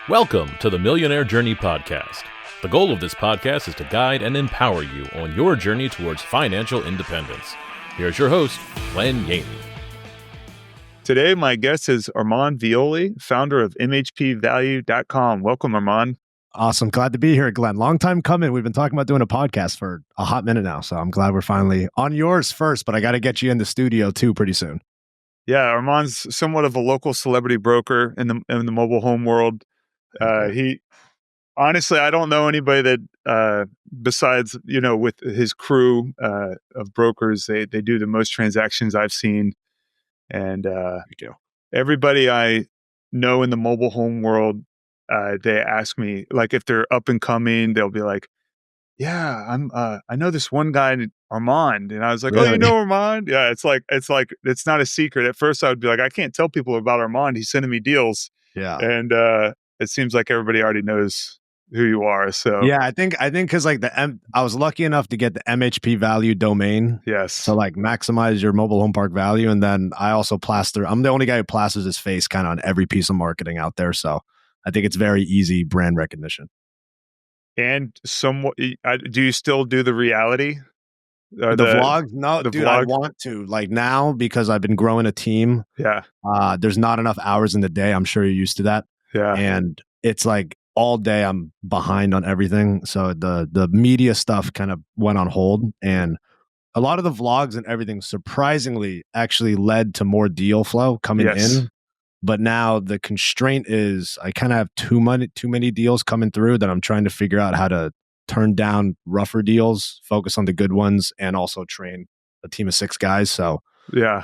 Welcome to the Millionaire Journey Podcast. The goal of this podcast is to guide and empower you on your journey towards financial independence. Here's your host, Glenn Yaney. Today, my guest is Armand Violi, founder of MHPvalue.com. Welcome, Armand. Awesome. Glad to be here, Glenn. Long time coming. We've been talking about doing a podcast for a hot minute now, so I'm glad we're finally on yours first, but I got to get you in the studio too pretty soon. Yeah, Armand's somewhat of a local celebrity broker in the mobile home world. He honestly, I don't know anybody that besides, with his crew of brokers, they do the most transactions I've seen. And everybody I know in the mobile home world, they ask me, like, if they're up and coming, they'll be like, yeah, I know this one guy, Armand. And I was like, Really? Oh, you know Armand? Yeah, it's not a secret. At first I would be like, I can't tell people about Armand. He's sending me deals. Yeah. And it seems like everybody already knows who you are. So Yeah, I think because like I was lucky enough to get the MHP value domain. yes. To like maximize your mobile home park value. And then I also I'm the only guy who plasters his face kind of on every piece of marketing out there. So I think it's very easy brand recognition. And somewhat, do you still do the reality? The vlog? No, dude, I vlog? want to. Like now, because I've been growing a team, Yeah. there's not enough hours in the day. I'm sure you're used to that. Yeah. And it's like all day I'm behind on everything. So the media stuff kind of went on hold. And a lot of the vlogs and everything surprisingly actually led to more deal flow coming in. But now the constraint is I kind of have too many deals coming through that I'm trying to figure out how to turn down rougher deals, focus on the good ones, and also train a team of 6 guys. So yeah,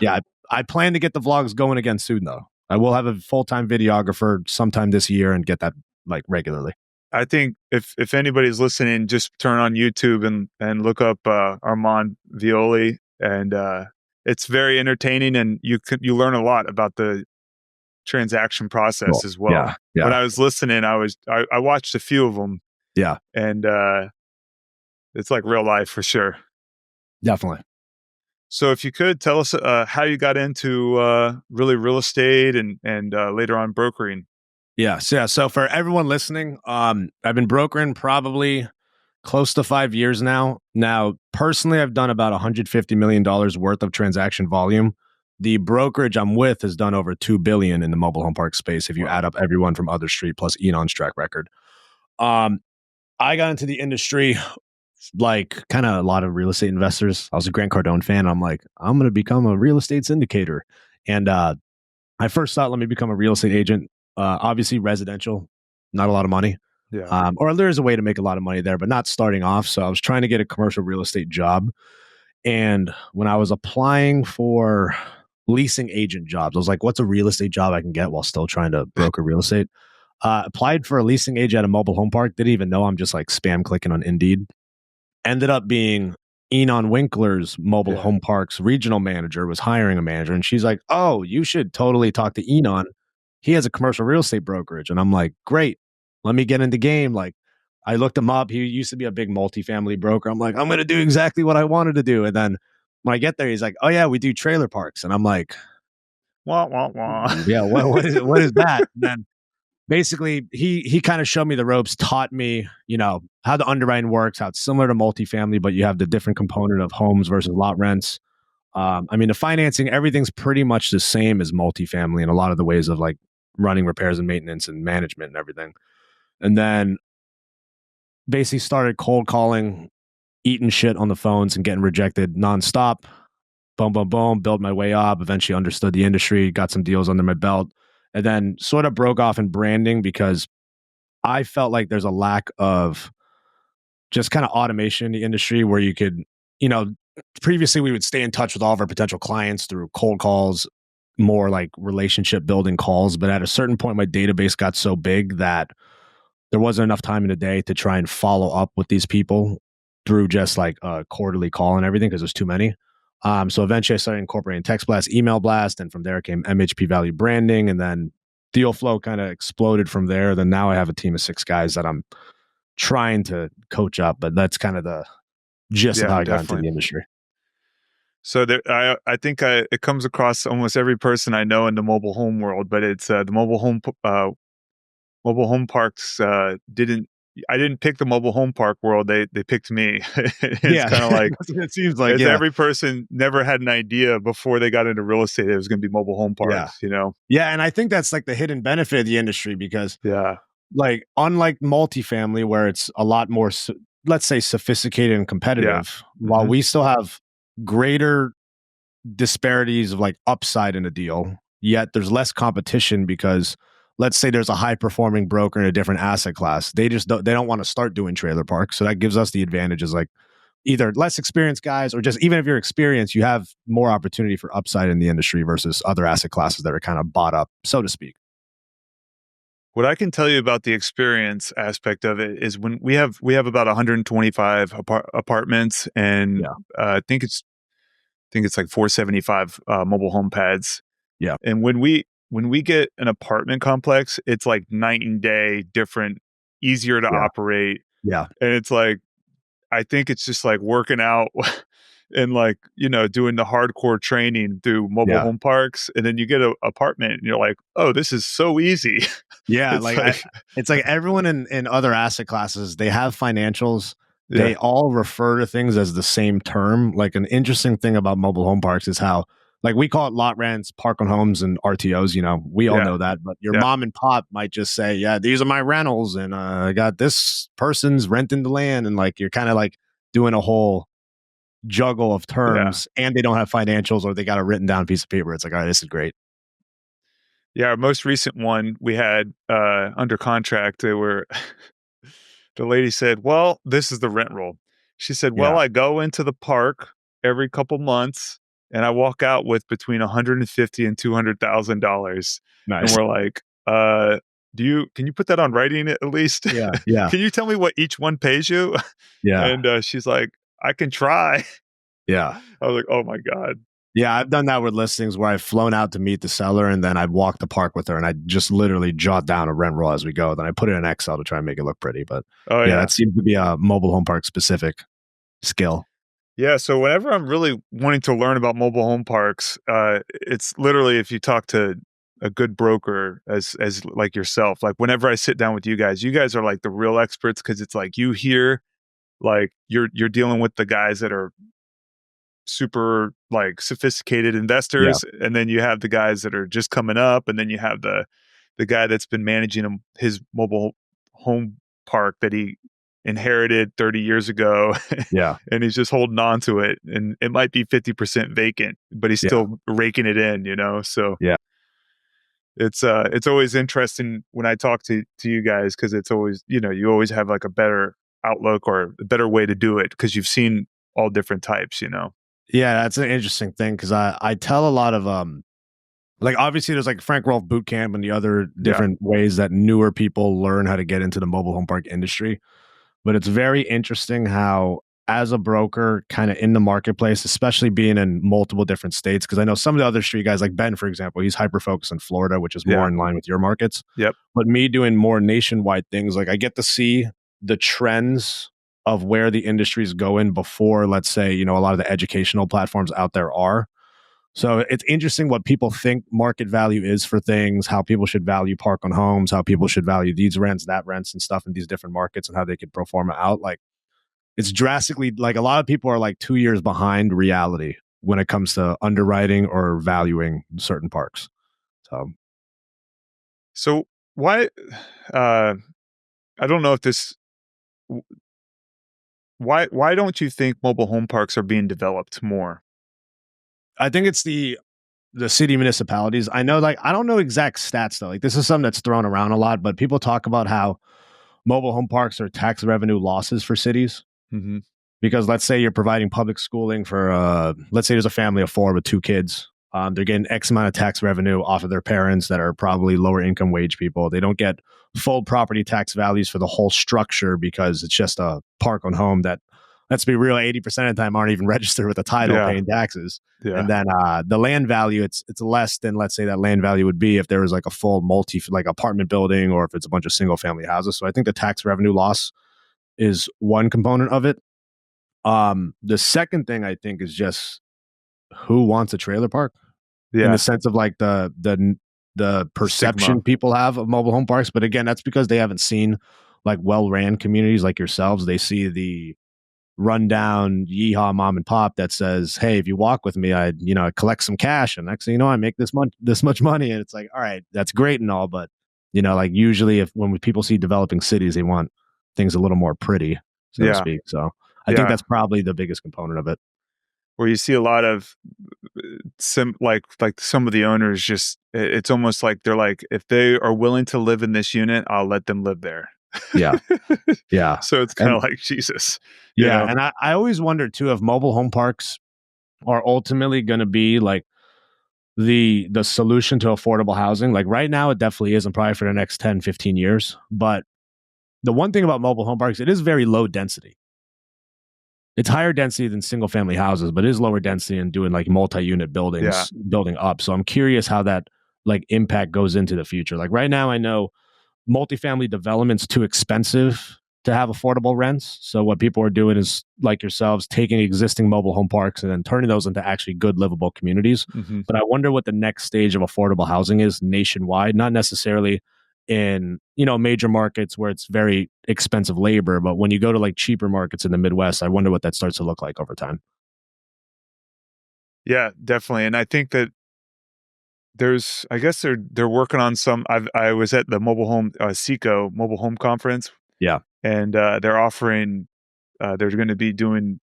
I plan to get the vlogs going again soon though. I will have a full-time videographer sometime this year and get that like regularly. I think if anybody's listening, just turn on YouTube and look up Armand Violi, and it's very entertaining, and you learn a lot about the transaction process as well. Yeah. When I was listening, I watched a few of them. Yeah, and it's like real life for sure. definitely. So if you could tell us how you got into really real estate and later on brokering. Yeah. So for everyone listening, I've been brokering probably close to 5 years now. Now, personally, I've done about $150 million worth of transaction volume. The brokerage I'm with has done over $2 billion in the mobile home park space if you add up everyone from Other Street plus Enon's track record. I got into the industry like kind of a lot of real estate investors. I was a Grant Cardone fan. I'm like, I'm going to become a real estate syndicator. And I first thought, let me become a real estate agent. Obviously residential, not a lot of money. Yeah. Or there's a way to make a lot of money there, but not starting off. So I was trying to get a commercial real estate job. And when I was applying for leasing agent jobs, I was like, what's a real estate job I can get while still trying to broker real estate? Applied for a leasing agent at a mobile home park. Didn't even know I'm just like spam clicking on Indeed. Ended up being Enon Winker's mobile home parks regional manager was hiring a manager. And she's like, oh, you should totally talk to Enon. He has a commercial real estate brokerage. And I'm like, great, let me get in the game. Like I looked him up. He used to be a big multifamily broker. I'm like, I'm going to do exactly what I wanted to do. And then when I get there, he's like, oh yeah, we do trailer parks. And I'm like, Wah, wah, wah. yeah, what is that? And then basically, he kind of showed me the ropes, taught me, how the underwriting works, how it's similar to multifamily, but you have the different component of homes versus lot rents. The financing, everything's pretty much the same as multifamily in a lot of the ways of like running repairs and maintenance and management and everything. And then basically started cold calling, eating shit on the phones and getting rejected nonstop. Boom, boom, boom, built my way up, eventually understood the industry, got some deals under my belt. And then sort of broke off in branding because I felt like there's a lack of just kind of automation in the industry where you could, previously we would stay in touch with all of our potential clients through cold calls, more like relationship building calls. But at a certain point, my database got so big that there wasn't enough time in the day to try and follow up with these people through just like a quarterly call and everything because there's too many. So eventually I started incorporating text blast, email blast, and from there came MHP value branding, and then deal flow kind of exploded from there. Then now I have a team of 6 guys that I'm trying to coach up, but that's kind of the gist of how I got into the industry. So I think it comes across almost every person I know in the mobile home world, but it's the mobile home mobile home parks I didn't pick the mobile home park world. They picked me. It's kind of like That's what it seems like. as Yeah, every person never had an idea before they got into real estate it was going to be mobile home yeah, parks, you know? yeah. And I think that's like the hidden benefit of the industry because, Yeah. like, unlike multifamily, where it's a lot more, let's say, sophisticated and Yeah. competitive, while we still have greater disparities of like upside in a deal, yet there's less competition because let's say there's a high performing broker in a different asset class. They don't want to start doing trailer parks. So that gives us the advantages like either less experienced guys or just even if you're experienced, you have more opportunity for upside in the industry versus other asset classes that are kind of bought up, so to speak. What I can tell you about the experience aspect of it is when we have about 125 apartments and Yeah. I think it's like 475 mobile home pads. Yeah. And when we get an apartment complex, it's like night and day different, easier to Yeah. operate. Yeah. And it's like I think it's just like working out and like, you know, doing the hardcore training through mobile Yeah. home parks. And then you get an apartment and you're like, oh, this is so easy. Yeah. It's Like, like, it's like everyone in other asset classes, they have financials. yeah, They all refer to things as the same term. Like an interesting thing about mobile home parks is how, like, we call it lot rents, park on homes, and RTOs. You know, we all yeah, know that. But your yeah, mom and pop might just say, "Yeah, these are my rentals, and I got this person's renting the land." And like, you're kind of like doing a whole juggle of yeah. terms, and they don't have financials or they got a written down piece of paper. It's like, all right, this is great. Yeah. Our most recent one we had under contract, they were, the lady said, well, this is the rent roll. She said, well, Yeah, I go into the park every couple months and I walk out with between 150 and $200,000. And nice. we're like, can you put that on writing at least? Yeah, yeah, Can you tell me what each one pays you? yeah, And she's like, I can try. yeah. I was like, oh my God. Yeah, I've done that with listings where I've flown out to meet the seller and then I'd walk the park with her and I just literally jot down a rent roll as we go. Then I put it in Excel to try and make it look pretty. But Oh yeah, yeah. that seems to be a mobile home park specific skill. Yeah, so whenever I'm really wanting to learn about mobile home parks, it's literally if you talk to a good broker as like yourself, like whenever I sit down with you guys are like the real experts because it's like you hear like you're dealing with the guys that are super like sophisticated Yeah, investors, and then you have the guys that are just coming up, and then you have the guy that's been managing his mobile home park that he inherited 30 years ago yeah, and he's just holding on to it and it might be 50% vacant but he's yeah, still raking it in, you know? So yeah. it's always interesting when I talk to you guys because it's always, you know, you always have like a better outlook or a better way to do it because you've seen all different types, you know? Yeah, that's an interesting thing because I tell a lot of like obviously there's like Frank Rolf boot camp and the other Yeah. different ways that newer people learn how to get into the mobile home park industry. But it's very interesting how as a broker kind of in the marketplace, especially being in multiple different states, because I know some of the other street guys like Ben, for example, he's hyper focused on Florida, which is more Yeah. in line with your markets. Yep. But me doing more nationwide things, like I get to see the trends of where the industry is going before, let's say, you know, a lot of the educational platforms out there are. So it's interesting what people think market value is for things, how people should value park on homes, how people should value these rents, that rents and stuff in these different markets and how they could pro forma out. Like it's drastically like a lot of people are like 2 years behind reality when it comes to underwriting or valuing certain parks. So why uh I don't know if this why don't you think mobile home parks are being developed more? I think it's the city municipalities. I know, like, I don't know exact stats though. Like, this is something that's thrown around a lot, but people talk about how mobile home parks are tax revenue losses for cities Mhm. because let's say you're providing public schooling for, let's say there's a family of four with two kids. They're getting X amount of tax revenue off of their parents that are probably lower income wage people. They don't get full property tax values for the whole structure because it's just a park on home that, let's be real, 80% of the time aren't even registered with a title Yeah. paying taxes. Yeah. And then the land value, it's less than, let's say, that land value would be if there was like a full like apartment building or if it's a bunch of single family houses. So I think the tax revenue loss is one component of it. The second thing I think is just who wants a trailer park in Yeah. the sense of like the perception Stigma. people have of mobile home parks. But again, that's because they haven't seen like well-ran communities like yourselves. They see the rundown yeehaw mom and pop that says, "Hey, if you walk with me, I collect some cash, and next thing you know, I make this much money." And it's like, all right, that's great and all, but like usually when people see developing cities, they want things a little more pretty, so to speak. So I think that's probably the biggest component of it. Where you see a lot of like some of the owners, just it's almost like they're like, if they are willing to live in this unit, I'll let them live there. Yeah. Yeah. So it's kind of like Jesus. Yeah. And I always wonder too if mobile home parks are ultimately going to be like the solution to affordable housing. Like right now, it definitely isn't, probably for the next 10, 15 years. But the one thing about mobile home parks, it is very low density. It's higher density than single family houses, but it is lower density in doing like multi-unit buildings, building up. So I'm curious how that like impact goes into the future. Like right now, I know multifamily development's too expensive to have affordable rents. So what people are doing is, like yourselves, taking existing mobile home parks and then turning those into actually good livable communities. Mm-hmm. But I wonder what the next stage of affordable housing is nationwide, not necessarily in major markets where it's very expensive labor, but when you go to like cheaper markets in the Midwest, I wonder what that starts to look like over time. Yeah, definitely. And I think that I guess they're working on some. I was at the mobile home SECO mobile home conference. Yeah, and they're offering. They're going to be doing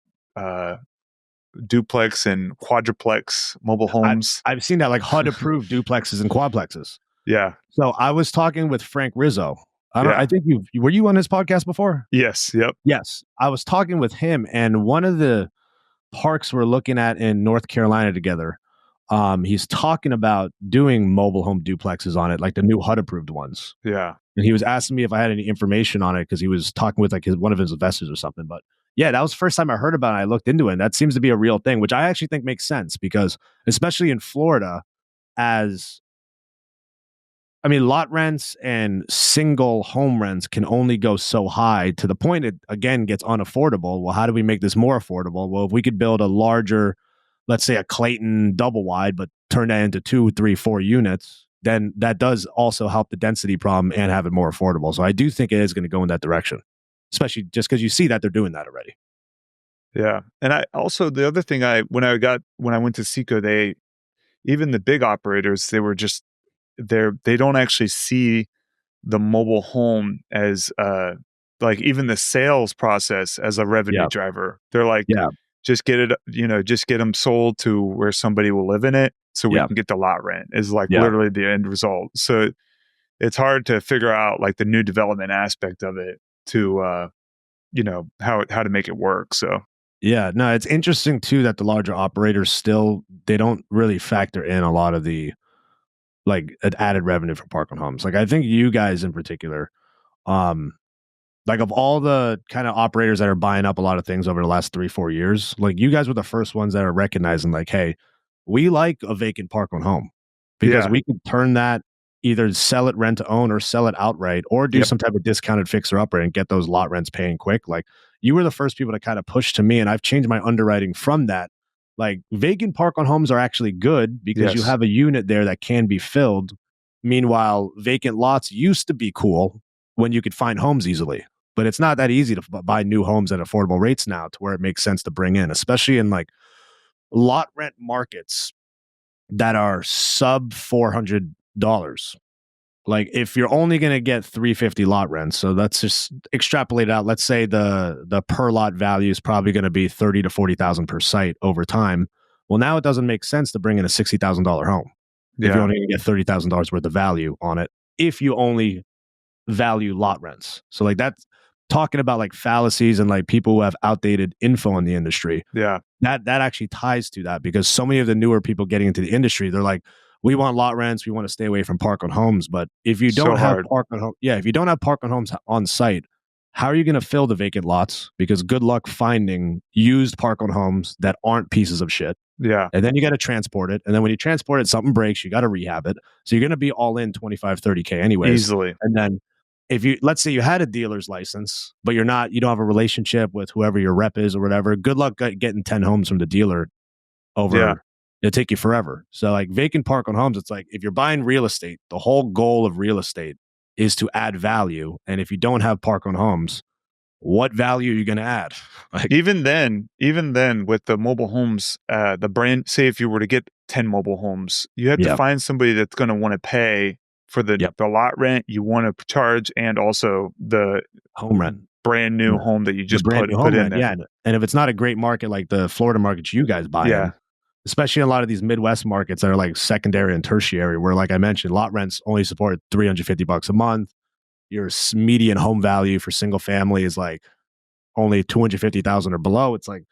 duplex and quadruplex mobile homes. I've seen that, like HUD approved duplexes and quadplexes. Yeah. So I was talking with Frank Rizzo. I think were you on his podcast before? Yes. Yep. Yes. I was talking with him, and one of the parks we're looking at in North Carolina together, he's talking about doing mobile home duplexes on it, like the new HUD approved ones. Yeah. And he was asking me if I had any information on it because he was talking with like one of his investors or something. But yeah, that was the first time I heard about it. I looked into it. And that seems to be a real thing, which I actually think makes sense because, especially in Florida, lot rents and single home rents can only go so high to the point it, again, gets unaffordable. Well, how do we make this more affordable? Well, if we could build a larger, let's say a Clayton double wide, but turn that into 2, 3, 4 units, then that does also help the density problem and have it more affordable. So I do think it is going to go in that direction, especially just because you see that they're doing that already. Yeah. And I also, the other thing when I went to SECO, even the big operators, they don't actually see the mobile home as like even the sales process as a revenue driver. They're like, just get it, just get them sold to where somebody will live in it so we can get the lot rent is like literally the end result. So it's hard to figure out like the new development aspect of it to how to make it work. So yeah, no, it's interesting too that the larger operators they don't really factor in a lot of the like added revenue for park and homes. Like I think you guys in particular, like of all the kind of operators that are buying up a lot of things over the last 3-4 years, like you guys were the first ones that are recognizing like, hey, we like a vacant park and home because we could turn that, either sell it rent to own or sell it outright or do some type of discounted fixer upper and get those lot rents paying quick. Like you were the first people to kind of push to me, and I've changed my underwriting from that. Like vacant park on homes are actually good because you have a unit there that can be filled. Meanwhile, vacant lots used to be cool when you could find homes easily, but it's not that easy to buy new homes at affordable rates now to where it makes sense to bring in, especially in like lot rent markets that are sub $400. Like if you're only going to get $350 lot rents, so let's just extrapolate it out. Let's say the per lot value is probably going to be $30,000 to $40,000 per site over time. Well, now it doesn't make sense to bring in a $60,000 home if you're only going to get $30,000 worth of value on it. If you only value lot rents, so like that's talking about like fallacies and like people who have outdated info in the industry. Yeah, that actually ties to that because so many of the newer people getting into the industry, they're like, we want lot rents. We want to stay away from park on homes. But if you don't have park on home, if you don't have park on homes on site, how are you going to fill the vacant lots? Because good luck finding used park on homes that aren't pieces of shit. Yeah. And then you got to transport it. And then when you transport it, something breaks, you got to rehab it. So you're going to be all in 25, 30K anyways. Easily. And then let's say you had a dealer's license, but you don't have a relationship with whoever your rep is or whatever, good luck getting 10 homes from the dealer over it'll take you forever. So like vacant park on homes, it's like if you're buying real estate, the whole goal of real estate is to add value. And if you don't have park on homes, what value are you going to add? Like, even then with the mobile homes, the brand, say if you were to get 10 mobile homes, you have to find somebody that's going to want to pay for the lot rent you want to charge, and also the home rent, brand new home that you just put in there. Yeah. And if it's not a great market like the Florida markets you guys buy in, especially in a lot of these Midwest markets that are like secondary and tertiary, where, like I mentioned, lot rents only support $350 a month. Your median home value for single family is like only $250,000 or below. It's like,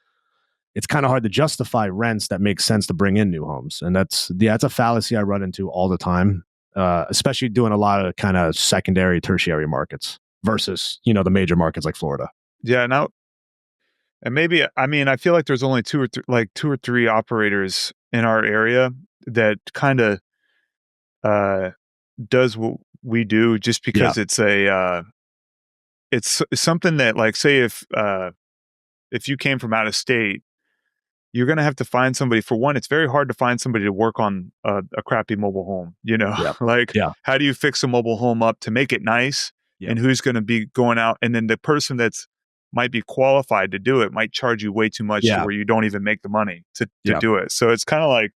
it's kind of hard to justify rents that make sense to bring in new homes. And that's a fallacy I run into all the time, especially doing a lot of kind of secondary, tertiary markets versus, the major markets like Florida. Yeah. Now, and maybe, I mean, I feel like there's only two or three operators in our area that kind of does what we do, just because it's something that, like, say if you came from out of state, you're going to have to find somebody. For one, it's very hard to find somebody to work on a crappy mobile home, how do you fix a mobile home up to make it nice? And who's going to be going out? And then the person that's might be qualified to do it might charge you way too much to where you don't even make the money to do it. So it's kind of like,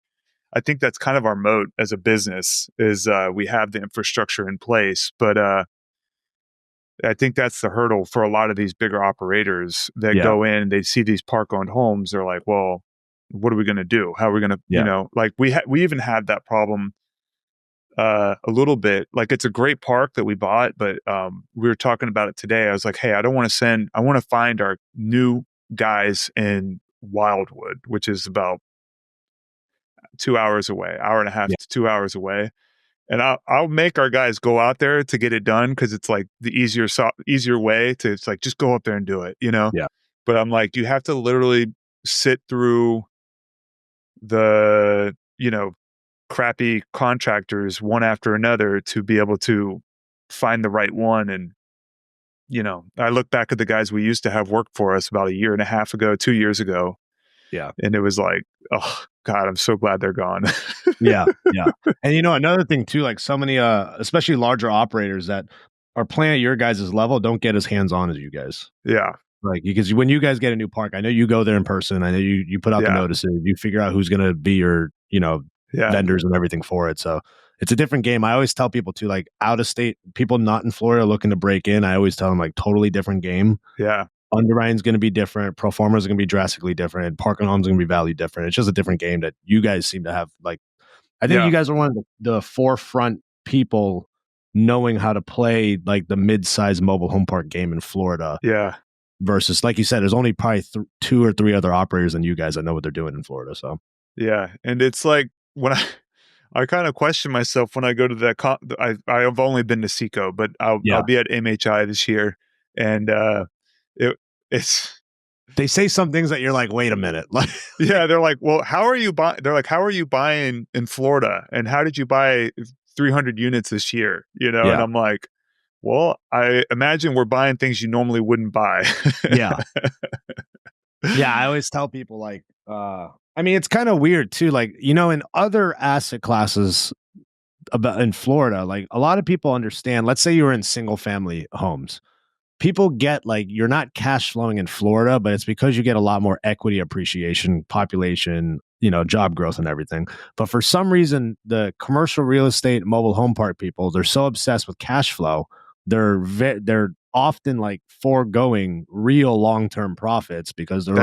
I think that's kind of our moat as a business, is we have the infrastructure in place, but I think that's the hurdle for a lot of these bigger operators that go in, they see these park-owned homes, they're like, well, what are we going to do? How are we going to, like we even had that problem a little bit. Like, it's a great park that we bought, but we were talking about it today. I was like, hey, I want to find our new guys in Wildwood, which is about 2 hours away, hour and a half to 2 hours away. And I'll make our guys go out there to get it done, because it's like the easier way to, it's like, just go up there and do it, Yeah. But I'm like, you have to literally sit through the, crappy contractors one after another to be able to find the right one. And, I look back at the guys we used to have work for us about 2 years ago. Yeah. And it was like, oh God, I'm so glad they're gone. Yeah. And another thing too, like so many, especially larger operators that are playing at your guys' level don't get as hands-on as you guys. Yeah. Like, because when you guys get a new park, I know you go there in person. I know you put out the notices, you figure out who's going to be your, vendors and everything for it. So it's a different game. I always tell people too, like, out of state people not in Florida looking to break in, I always tell them, like, totally different game. Yeah. Underwriting's going to be different. Pro formas are going to be drastically different. Park and homes are going to be valued different. It's just a different game that you guys seem to have. Like, I think you guys are one of the forefront people knowing how to play like the mid-sized mobile home park game in Florida. Yeah. Versus, like you said, there's only probably 2 or 3 other operators than you guys that know what they're doing in Florida. So yeah, and it's like, when I kind of question myself when I go to that. I've only been to Seco, but I'll be at MHI this year, and it's. They say some things that you're like, wait a minute. Yeah, they're like, well, how are you buying? They're like, how are you buying in Florida? And how did you buy 300 units this year? And I'm like, well, I imagine we're buying things you normally wouldn't buy. Yeah. Yeah, I always tell people, like, I mean, it's kind of weird too. Like, in other asset classes in Florida, like, a lot of people understand, let's say you were in single family homes. People get, like, you're not cash flowing in Florida, but it's because you get a lot more equity appreciation, population, job growth and everything. But for some reason, the commercial real estate, mobile home park people, they're so obsessed with cash flow. They're often like foregoing real long-term profits because they're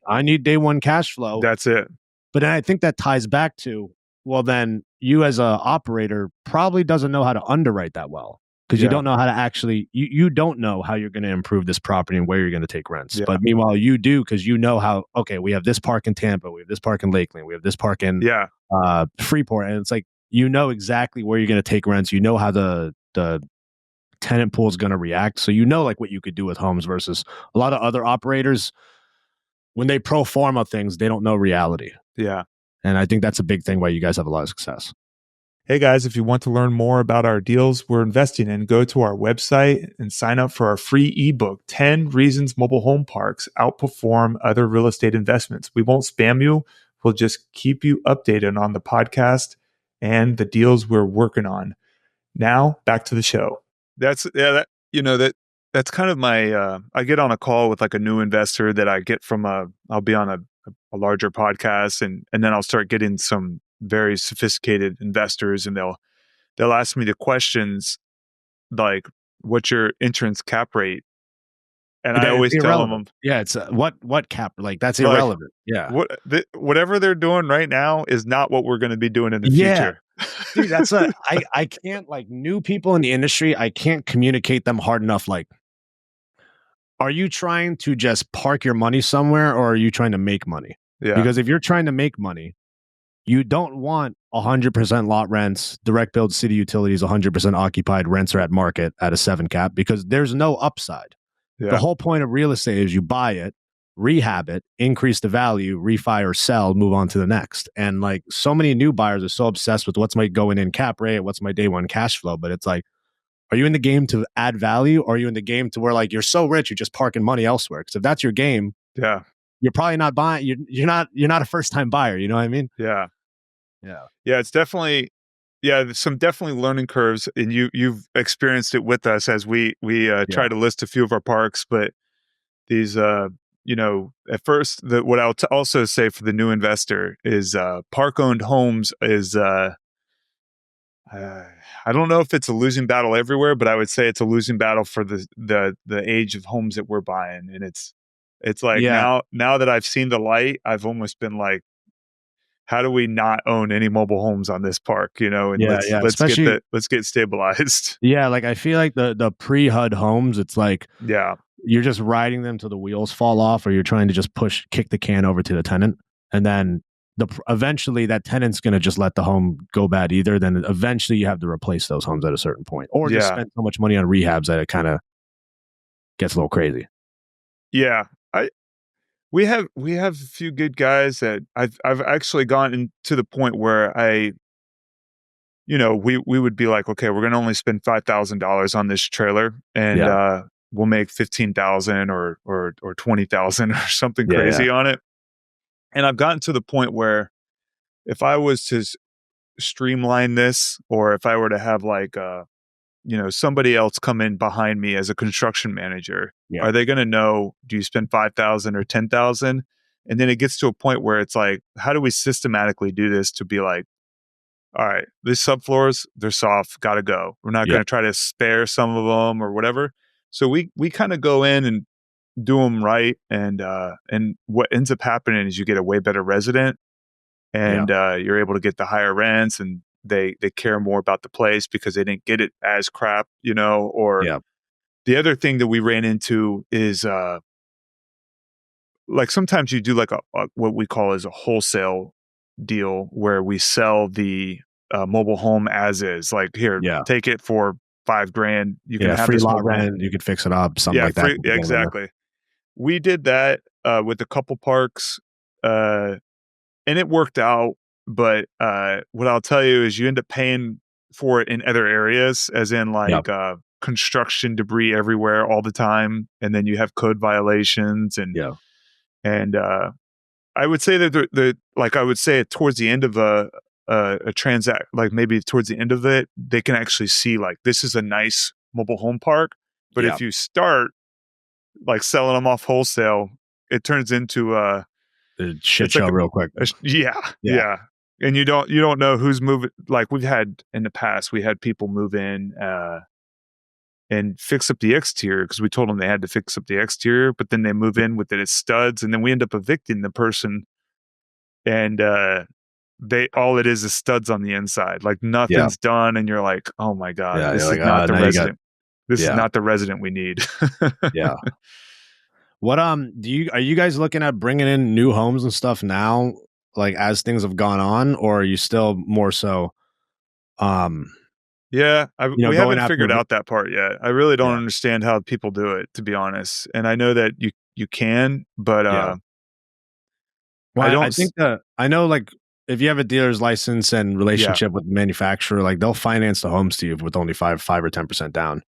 I need day one cash flow. That's it. But then I think that ties back to, well, then you as a operator probably doesn't know how to underwrite that well. Because you don't know how to actually, you don't know how you're going to improve this property and where you're going to take rents. Yeah. But meanwhile, you do, because how, okay, we have this park in Tampa, we have this park in Lakeland, we have this park in Freeport. And it's like, exactly where you're going to take rents. How the tenant pool is going to react. So like what you could do with homes versus a lot of other operators, when they pro forma things, they don't know reality. Yeah. And I think that's a big thing why you guys have a lot of success. Hey guys, if you want to learn more about our deals we're investing in, go to our website and sign up for our free ebook, 10 Reasons Mobile Home Parks Outperform Other Real Estate Investments. We won't spam you. We'll just keep you updated on the podcast and the deals we're working on. Now, back to the show. That's that's kind of my I get on a call with like a new investor that I get from I'll be on a larger podcast, and then I'll start getting some very sophisticated investors, and they'll ask me the questions like, what's your entrance cap rate? And I always tell them, yeah, it's what cap, like that's irrelevant. Yeah, whatever they're doing right now is not what we're going to be doing in the future. Dude, that's I can't, like, new people in the industry, I can't communicate them hard enough. Like, are you trying to just park your money somewhere, or are you trying to make money? Yeah. Because if you're trying to make money, you don't want 100% lot rents, direct build, city utilities, 100% occupied, rents are at market at a 7 cap, because there's no upside. Yeah. The whole point of real estate is you buy it, rehab it, increase the value, refi or sell, move on to the next. And like, so many new buyers are so obsessed with what's my going in cap rate, what's my day one cash flow. But it's like, are you in the game to add value, or are you in the game to where, like, you're so rich you're just parking money elsewhere? Because if that's your game, yeah, you're probably not buying. You're not a first time buyer. You know what I mean? Yeah. Yeah. Yeah. It's definitely, there's some definitely learning curves, and you've experienced it with us as we try to list a few of our parks. But these, at first, what I'll also say for the new investor is park owned homes is, I don't know if it's a losing battle everywhere, but I would say it's a losing battle for the age of homes that we're buying. And it's like, now that I've seen the light, I've almost been like, how do we not own any mobile homes on this park? And let's get stabilized. Yeah, like, I feel like the pre-HUD homes, it's like, yeah, you're just riding them till the wheels fall off, or you're trying to just kick the can over to the tenant, and then eventually that tenant's going to just let the home go bad either. Then eventually you have to replace those homes at a certain point, or just spend so much money on rehabs that it kind of gets a little crazy. Yeah, we have a few good guys that I've actually gotten to the point where we would be like, okay, we're going to only spend $5,000 on this trailer, and we'll make 15,000 or 20,000 or something crazy on it. And I've gotten to the point where if I was to streamline this, or if I were to have like somebody else come in behind me as a construction manager, are they going to know, do you spend 5,000 or 10,000? And then it gets to a point where it's like, how do we systematically do this to be like, all right, these subfloors, they're soft, got to go. We're not going to try to spare some of them or whatever. So we kind of go in and do them right. And what ends up happening is you get a way better resident, and you're able to get the higher rents, and they care more about the place because they didn't get it as crap, or the other thing that we ran into is like, sometimes you do like a what we call as a wholesale deal, where we sell the mobile home as is, like, here, take it for $5,000. You can have free this lot rent, you could fix it up, something like that. Exactly. We did that with a couple parks, and it worked out. But what I'll tell you is you end up paying for it in other areas, as in like construction debris everywhere all the time, and then you have code violations, and I would say that I would say towards the end of a transact, like maybe towards the end of it, they can actually see like, this is a nice mobile home park. But if you start like selling them off wholesale, it turns into a shit show real quick. Yeah. And you don't know who's moving. Like, we've had in the past, we had people move in and fix up the exterior because we told them they had to fix up the exterior, but then they move in with it as studs, and then we end up evicting the person, and all it is studs on the inside, like nothing's done, and you're like, oh my god, this is not the resident. This is not the resident we need. What are you guys looking at bringing in new homes and stuff now, like, as things have gone on, or are you still more so we haven't figured out that part yet. I really don't understand how people do it, to be honest. And I know that you can, but I know, like, if you have a dealer's license and relationship with the manufacturer, like, they'll finance the homes to you with only 5 or 10% down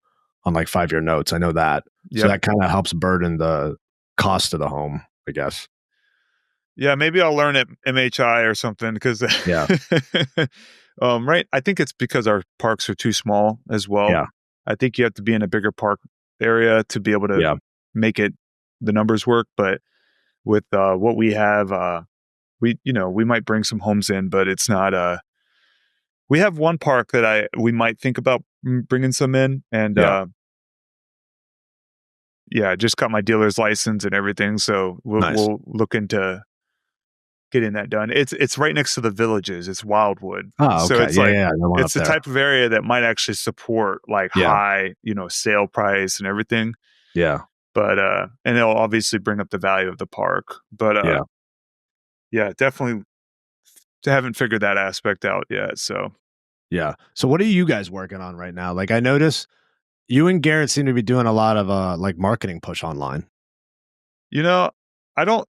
on like 5-year notes. I know that. So that kind of helps burden the cost of the home, I guess. Yeah, maybe I'll learn at MHI or something because Yeah. right. I think it's because our parks are too small as well. Yeah. I think you have to be in a bigger park area to be able to Yeah. make the numbers work. But with what we have, we might bring some homes in, but it's not we have one park that we might think about bringing some in, and Yeah. I just got my dealer's license and everything, so Nice. we'll look into getting that done. It's right next to the Villages. It's Wildwood. Oh, So okay. it's Yeah. like Yeah. No one up it's the there. type of area that might actually support like Yeah. high, sale price and everything. Yeah. But and it'll obviously bring up the value of the park. But definitely haven't figured that aspect out yet. So Yeah. So what are you guys working on right now? Like I notice you and Garrett seem to be doing a lot of like marketing push online. I don't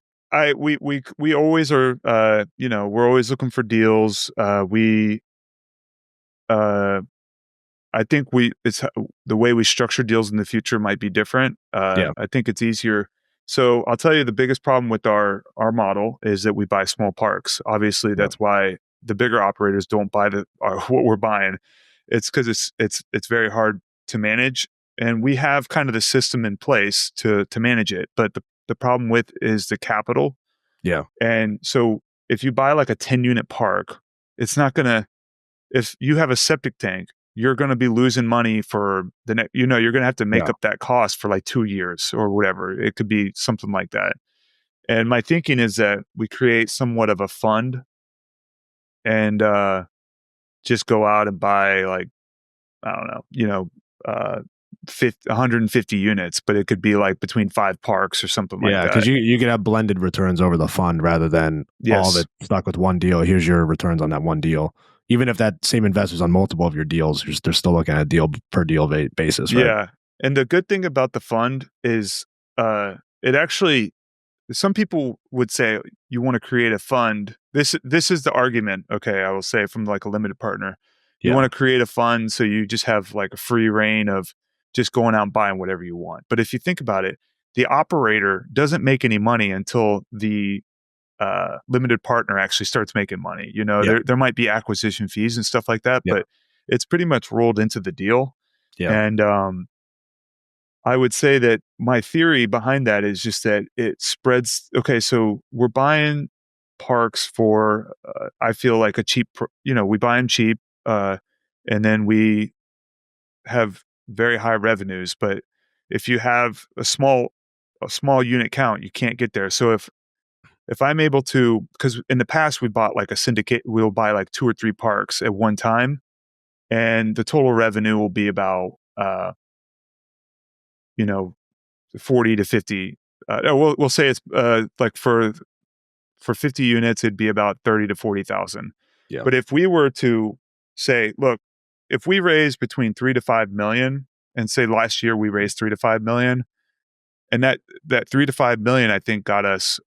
we always are we're always looking for deals. I think it's the way we structure deals in the future might be different. Yeah. I think it's easier. So I'll tell you the biggest problem with our model is that we buy small parks. Obviously, that's why the bigger operators don't buy what we're buying. It's because it's very hard to manage, and we have kind of the system in place to manage it. But the problem with is the capital. Yeah. And so if you buy like a 10-unit park, it's not gonna. If you have a septic tank, you're going to be losing money for the next, you're going to have to make up that cost for like 2 years or whatever. It could be something like that. And my thinking is that we create somewhat of a fund and just go out and buy like, I don't know, 150 units, but it could be like between 5 parks or something like that. Yeah, because you could have blended returns over the fund rather than all of it stuck with one deal. Here's your returns on that one deal. Even if that same investor's on multiple of your deals, they're still looking at a deal per deal basis, right? Yeah. And the good thing about the fund is it actually, some people would say you want to create a fund. This is the argument, okay, I will say from like a limited partner. You want to create a fund so you just have like a free reign of just going out and buying whatever you want. But if you think about it, the operator doesn't make any money until the limited partner actually starts making money. There might be acquisition fees and stuff like that, but it's pretty much rolled into the deal. And I would say that my theory behind that is just that it spreads. Okay, so we're buying parks for I feel like a cheap. We buy them cheap, and then we have very high revenues. But if you have a small unit count, you can't get there. So if I'm able to, because in the past we bought like a syndicate, we'll buy like 2 or 3 parks at one time, and the total revenue will be about 40 to 50. We'll say it's like for 50 units, it'd be about 30 to 40,000. Yeah. But if we were to say, look, if we raise between 3 to 5 million, and say last year we raised 3 to 5 million, and that 3 to 5 million, I think got us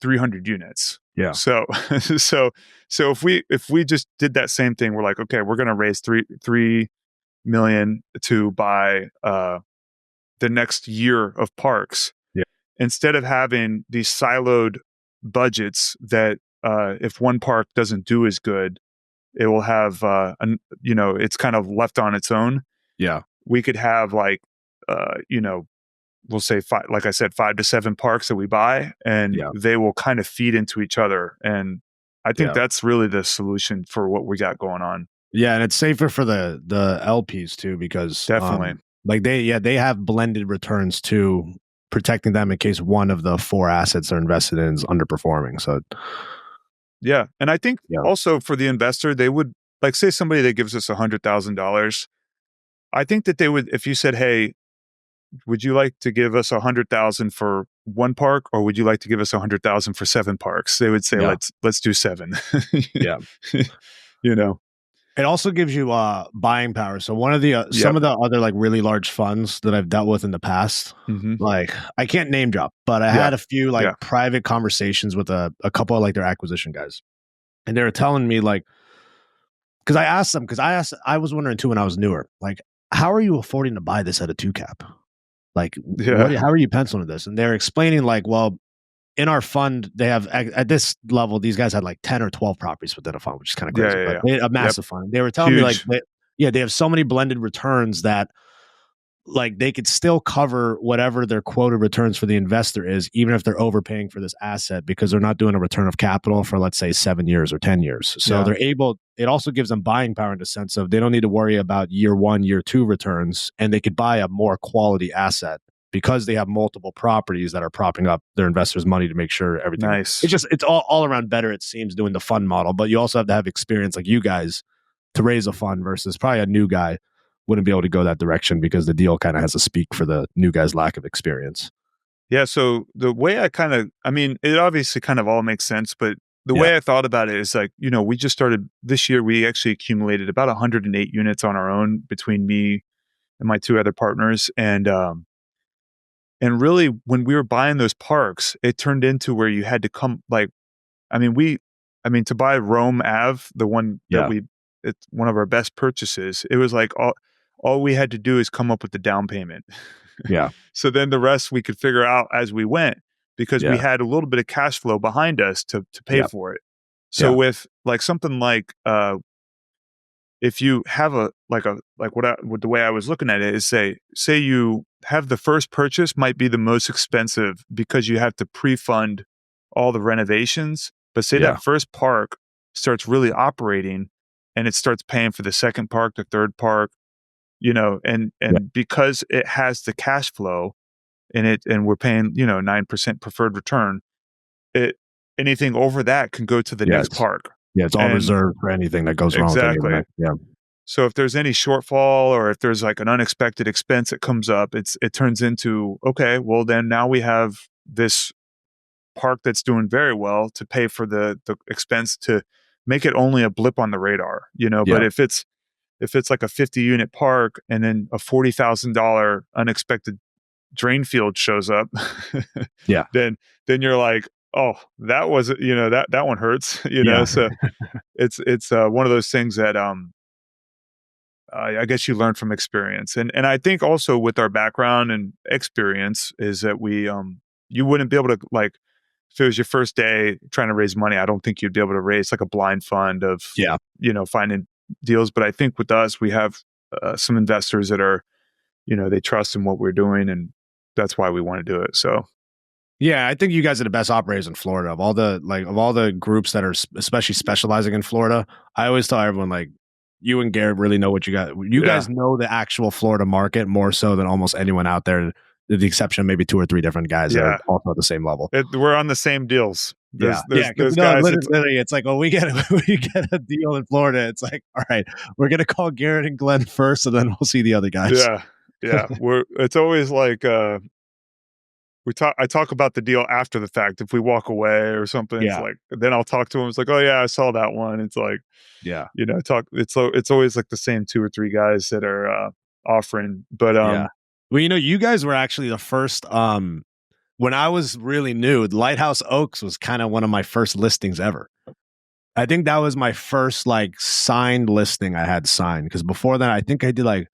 300 units. Yeah. So if we just did that same thing, we're like, okay, we're going to raise 3 million to buy the next year of parks. Yeah. Instead of having these siloed budgets that if one park doesn't do as good, it will have it's kind of left on its own. Yeah. We could have like we'll say 5, like I said, 5 to 7 parks that we buy, and they will kind of feed into each other. And I think that's really the solution for what we got going on. Yeah, and it's safer for the LPs too, because definitely like they have blended returns too, protecting them in case one of the 4 assets they're invested in is underperforming. So yeah, and I think also for the investor, they would like say somebody that gives us $100,000. I think that they would, if you said, hey, would you like to give us 100,000 for one park, or would you like to give us 100,000 for 7 parks? They would say, let's do 7. Yeah. It also gives you buying power. So one of the some of the other like really large funds that I've dealt with in the past, like I can't name drop, but I had a few like private conversations with a couple of like their acquisition guys, and they were telling me like, because I was wondering too when I was newer, like how are you affording to buy this at a 2 cap? Like how are you penciling this? And they're explaining like, well, in our fund, they have at this level, these guys had like 10 or 12 properties within a fund, which is kind of crazy. But they had a massive fund. They were telling me like, they have so many blended returns that like they could still cover whatever their quoted returns for the investor is, even if they're overpaying for this asset, because they're not doing a return of capital for, let's say, 7 years or 10 years. So they're able, it also gives them buying power in the sense of they don't need to worry about year 1, year 2 returns, and they could buy a more quality asset because they have multiple properties that are propping up their investors' money to make sure everything. Nice. It's all around better, it seems, doing the fund model. But you also have to have experience like you guys to raise a fund versus probably a new guy wouldn't be able to go that direction because the deal kind of has to speak for the new guy's lack of experience. Yeah. So the way it obviously kind of all makes sense, but the way I thought about it is like, we just started this year, we actually accumulated about 108 units on our own between me and my 2 other partners. And really when we were buying those parks, it turned into where you had to come to buy Rome Ave, the one that it's one of our best purchases. It was like all we had to do is come up with the down payment. Yeah. So then the rest we could figure out as we went because we had a little bit of cash flow behind us to pay for it. So with like something like if you have the way I was looking at it is say you have the first purchase might be the most expensive because you have to pre-fund all the renovations, but say that first park starts really operating and it starts paying for the second park, the third park, and because it has the cash flow in it and we're paying, 9% preferred return, anything over that can go to the next park. Yeah, it's all reserved for anything that goes wrong. Exactly. So if there's any shortfall or if there's like an unexpected expense that comes up, it turns into, okay, well then now we have this park that's doing very well to pay for the expense to make it only a blip on the radar, but if it's like a 50 unit park and then a $40,000 unexpected drain field shows up, then you're like, oh, that was, that one hurts, so it's one of those things that, I guess you learn from experience. And I think also with our background and experience is that you wouldn't be able to like, if it was your first day trying to raise money, I don't think you'd be able to raise like a blind fund of, finding deals. But I think with us, we have some investors that are, they trust in what we're doing, and that's why we want to do it. So, yeah, I think you guys are the best operators in Florida of all the groups that are especially specializing in Florida. I always tell everyone like, you and Garrett really know what you got. You guys know the actual Florida market more so than almost anyone out there. The exception of maybe 2 or 3 different guys that are also at the same level. We're on the same deals. There's guys, literally, it's like, we get a deal in Florida. It's like, all right, we're gonna call Garrett and Glenn first, and then we'll see the other guys. Yeah. It's always like I talk about the deal after the fact. If we walk away or something, it's like then I'll talk to him. It's like, oh yeah, I saw that one. It's like, It's always like the same 2 or 3 guys that are offering, but Well, you guys were actually the first, when I was really new, Lighthouse Oaks was kind of one of my first listings ever. I think that was my first like signed listing I had signed. Because before that, I think I did like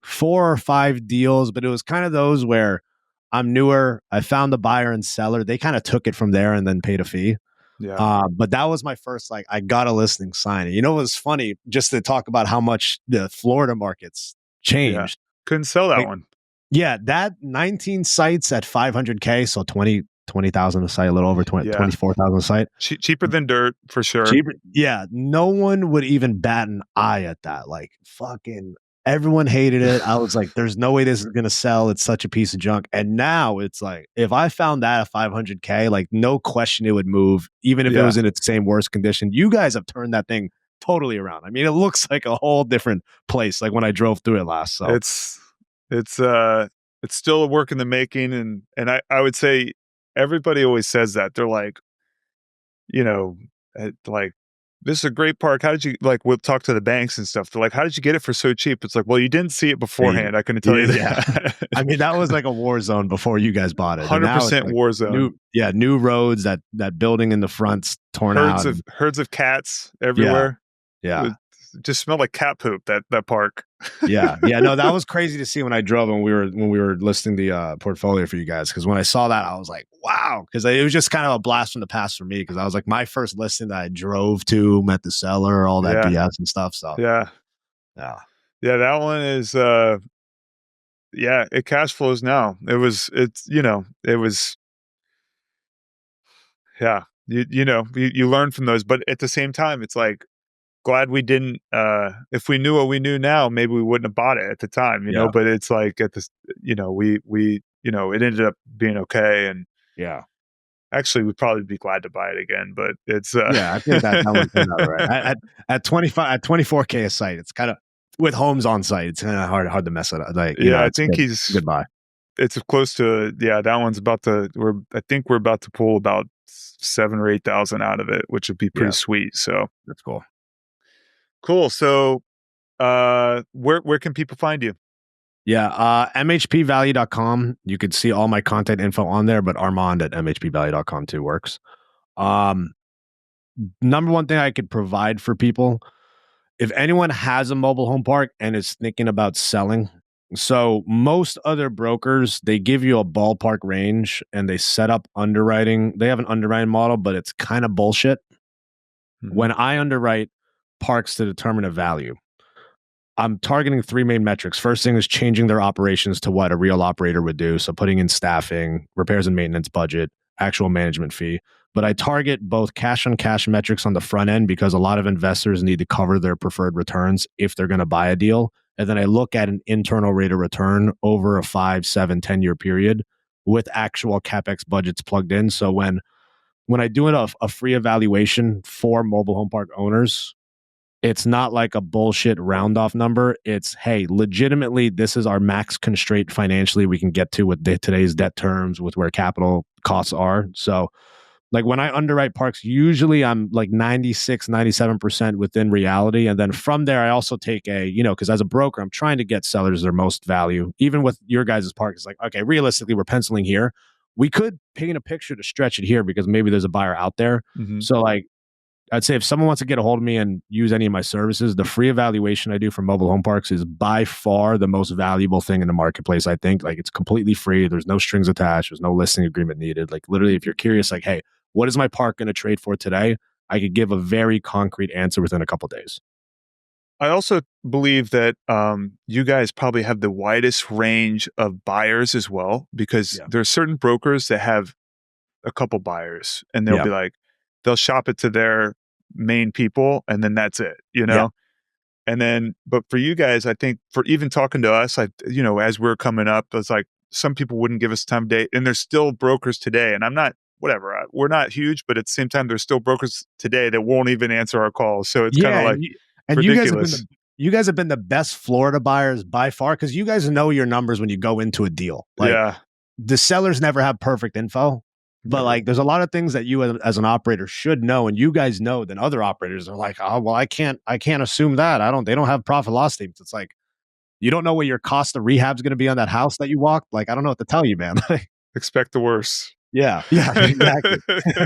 4 or 5 deals, but it was kind of those where I'm newer. I found the buyer and seller. They kind of took it from there and then paid a fee. Yeah. But that was my first, like, I got a listing signed. It was funny just to talk about how much the Florida markets changed. Couldn't sell that one. Yeah, that 19 sites at $500K, so 20,000 a site, a little over 24,000 a site. Cheaper than dirt for sure. Cheaper, yeah, no one would even bat an eye at that. Like fucking everyone hated it. I was like, "There's no way this is gonna sell. It's such a piece of junk." And now it's like, if I found that at $500K, like no question it would move, even if it was in its same worst condition. You guys have turned that thing totally around. I mean, it looks like a whole different place. Like when I drove through it last. So it's still a work in the making, and I would say everybody always says that. They're like, like, this is a great park. How did you, like, we'll talk to the banks and stuff. They're like, how did you get it for so cheap? It's like, well, you didn't see it beforehand. I couldn't tell you that. I mean, that was like a war zone before you guys bought it. 100% like war zone. New roads, that building in the front's torn out. Herds of cats everywhere. Yeah. just smelled like cat poop, that park. Yeah. No, that was crazy to see when I drove and when we were listing the portfolio for you guys. Because when I saw that, I was like, wow. Because it was just kind of a blast from the past for me. Because I was like, my first listing that I drove to, met the seller, all that BS and stuff. So yeah, that one is it cash flows now. It was you learn from those, but at the same time, it's like, glad we didn't, if we knew what we knew now, maybe we wouldn't have bought it at the time, you know, but it's like at this, we it ended up being okay. And actually we'd probably be glad to buy it again, but it's, I think that one turned out right. At 24K a site, it's kind of, with homes on site, it's kind of hard to mess it up. Like, I think he's goodbye. It's close to, that one's I think we're about to pull about 7,000 or 8,000 out of it, which would be pretty sweet. So that's cool. So, where can people find you? MHPvalue.com. You could see all my contact info on there, but Armand at MHPvalue.com too works. Number one thing I could provide for people, if anyone has a mobile home park and is thinking about selling, so most other brokers, they give you a ballpark range and they set up underwriting. They have an underwriting model, but it's kind of bullshit. Mm-hmm. When I underwrite parks to determine a value, I'm targeting 3 main metrics. First thing is changing their operations to what a real operator would do. So putting in staffing, repairs and maintenance budget, actual management fee. But I target both cash on cash metrics on the front end because a lot of investors need to cover their preferred returns if they're going to buy a deal. And then I look at an internal rate of return over a 5, 7, 10-year period with actual CapEx budgets plugged in. So when I do a free evaluation for mobile home park owners, it's not like a bullshit round off number. It's, hey, legitimately, this is our max constraint financially we can get to with today's debt terms, with where capital costs are. So like when I underwrite parks, usually I'm like 96, 97% within reality. And then from there, I also take because as a broker, I'm trying to get sellers their most value. Even with your guys' park, it's like, okay, realistically, we're penciling here. We could paint a picture to stretch it here because maybe there's a buyer out there. Mm-hmm. So like, I'd say if someone wants to get a hold of me and use any of my services, the free evaluation I do for mobile home parks is by far the most valuable thing in the marketplace. I think like it's completely free. There's no strings attached. There's no listing agreement needed. Like literally, if you're curious, like, hey, what is my park going to trade for today? I could give a very concrete answer within a couple of days. I also believe that you guys probably have the widest range of buyers as well, because there are certain brokers that have a couple buyers and they'll be like, they'll shop it to their main people and then that's it, And then, but for you guys, I think for even talking to us, as we're coming up, it's like some people wouldn't give us time of day, and there's still brokers today. And I'm not, we're not huge, but at the same time, there's still brokers today that won't even answer our calls. So it's kind of like, ridiculous. You guys have been the best Florida buyers by far, because you guys know your numbers when you go into a deal. Like, the sellers never have perfect info. But like, there's a lot of things that you as an operator should know, and you guys know, then other operators are like, oh, well, I can't assume that. They don't have profit loss statements. It's like, you don't know what your cost of rehab is going to be on that house that you walked. Like, I don't know what to tell you, man. Expect the worst. Yeah, exactly.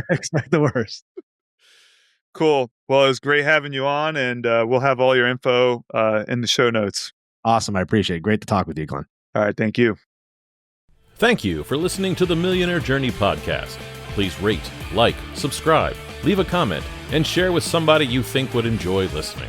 Expect the worst. Cool. Well, it was great having you on, and we'll have all your info in the show notes. Awesome. I appreciate it. Great to talk with you, Glenn. All right. Thank you. Thank you for listening to the Millionaire Journey podcast. Please rate, like, subscribe, leave a comment, and share with somebody you think would enjoy listening.